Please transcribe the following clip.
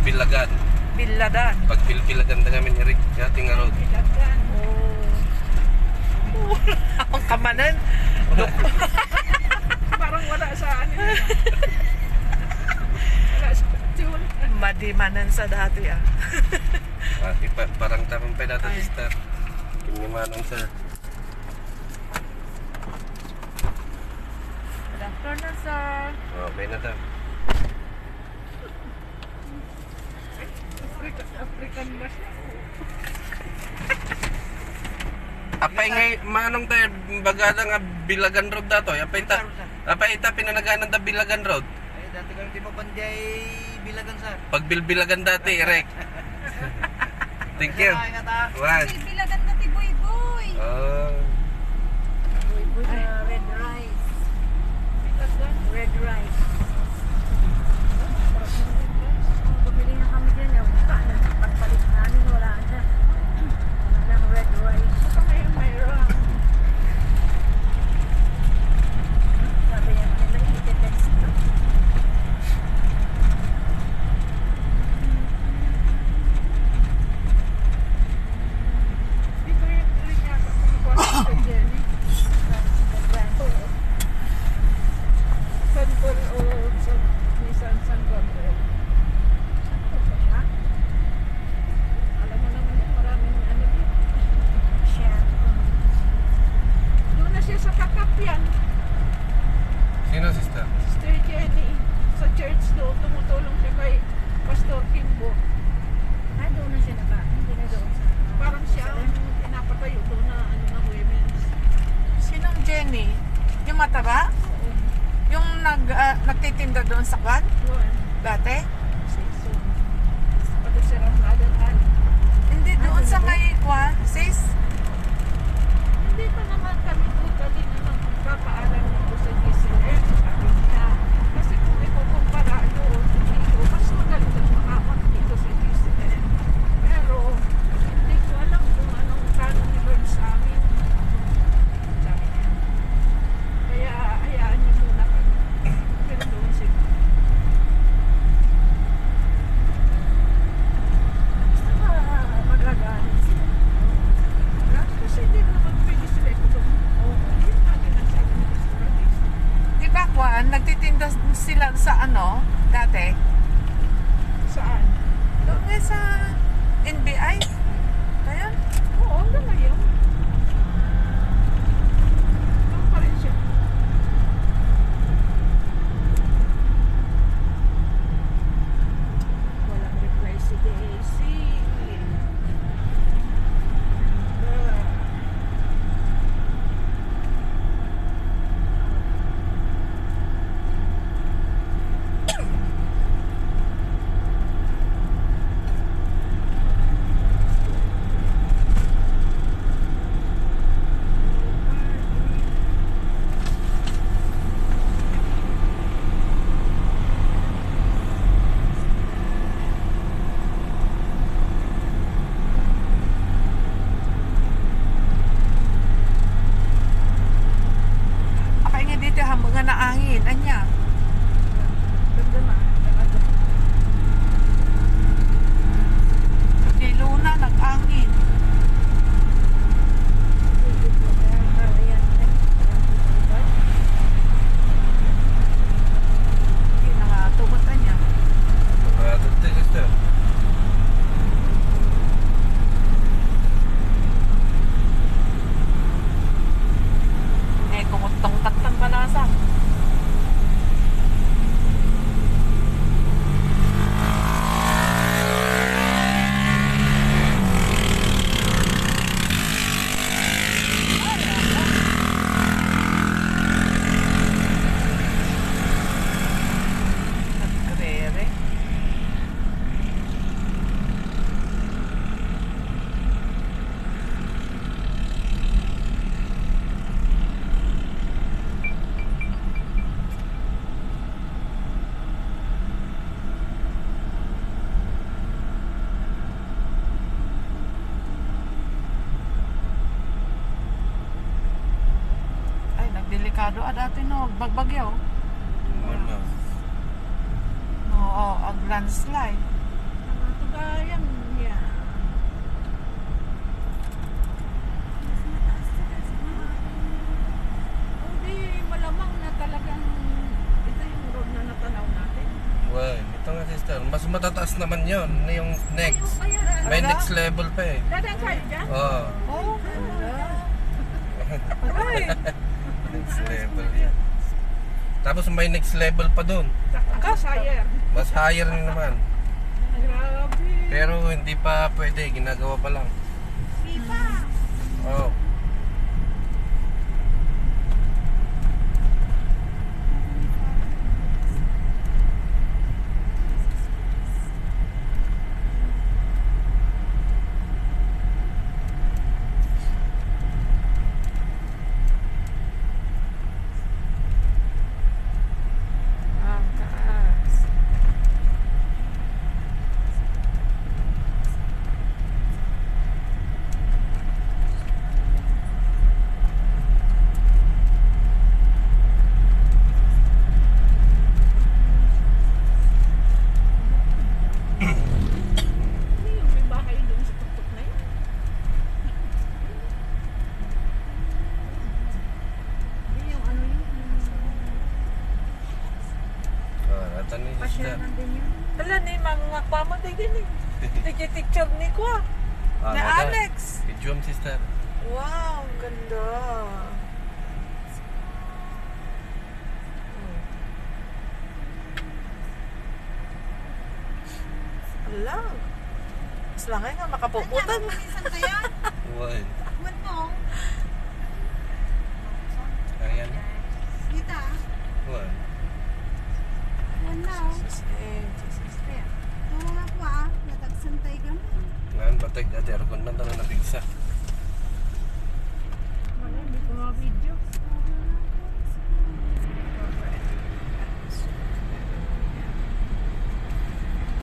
Bilbilagan. Biladan. Pag Bilbilagan na namin Eric, yating nga road. Oh. Ang kamanan. Parang wala sa ano. Wala sa tune. Madimanan sa dati ah. Parang tamang pa natin sister. Kinimanong sir. Good afternoon, sir. Okay na daw. African ba siya? Apay ngay manong tayo bagada nga Bilagan Road dato. Apay ita pinanaganan ta Bilagan Road. Ay, dati kang di mapanjay Bilagan, sir. Pag Bilbilagan dati, Eric. Thank you. One. Bilagan na ti Boy Boy. Oh. Boy Boy na red rice. Red rice. Bumili na kami dyan. Pagpalit namin, wala na. Wala lang red rice. Baka ngayon mayroon. Sabi niya nila, iti-text ko. Di ko yung rin yata kumukuha sa Jenny. Santol o Nissan San Gabriel. Alam mo naman yun, maraming ano yun. Siya. Doon na siya sa Kakapyan. Sino sister? Sister Jenny. Sa church doon, tumutulong siya kay Pastor Kimbo. Ah, doon na siya naka. Hindi na doon sa... Parang siya ang pinapatayo doon na ano na women's. Sinong Jenny? Yung mataba? Yung nagtitinda doon sa kwan? Doon. Dati? So, pati si Ramadan Ali. Hindi, doon sa may kwan, sis? Hindi pa naman kami puta din na magpapaalam dito sa GCM. Sabi niya. Kasi kung ikukumpara doon, dito, mas magaling at makamat dito sa GCM. Pero, hindi ko alam kung anong plano ni Lord sa amin. Sabi niya. Kaya, hayaan niyo muna kami. Pero doon sila. Basta magagalit sila. Kasi hindi naman pwede sila ito. Yun natin ang sabi ni Pastor Alice. Di ba kwan, nagtitinda sila sa ano, dati? Saan? Doon nga sa NBI. Kaya? Oo, hanggang ngayon. Doon pa rin siya. Walang reply si Daisy. Akay nga dito, hambang nga naangin. Anya? Ganda na. Di luna, nag-angin. Hindi na nga tugot anya. Dati sister. Eh, kumutong tatang balasa. Nagkrere. Ay, nagdelikado dati no, bagbagyo. Ano? Oo, ang landslide. Sayang niya. Hindi, malamang na talagang ito yung road na natanaw natin. Well, ito nga sister, mas matataas naman yon yung next. Ay, kaya, May next level pa eh. dadaan tayo dyan? Oo. Oh, Ay, Next level yan. Tapos may next level pa dun. Kasayar. Mas higher na naman. Grabe. Pero hindi pa pwede, ginagawa pa lang. Pipa. Oh. ang taas. Ano yung may bahay doon sa tuktok na yun? Hindi yung ano yun. Oh, natan ni sister. Pasyanan din yun. Wala ni mga kwamo din gini. Picture ni ko. Ah, Na natan. Alex. Pidjum sister. Wow, ang ganda. Ala. Mas lang nga makapuputan. Well, Huwag mo. ayan. Kita. Well, Huwag na. Jesus. Kaya. Tawa ako natagsan tayo kami. ngayon batag at aircon man na nabigsa.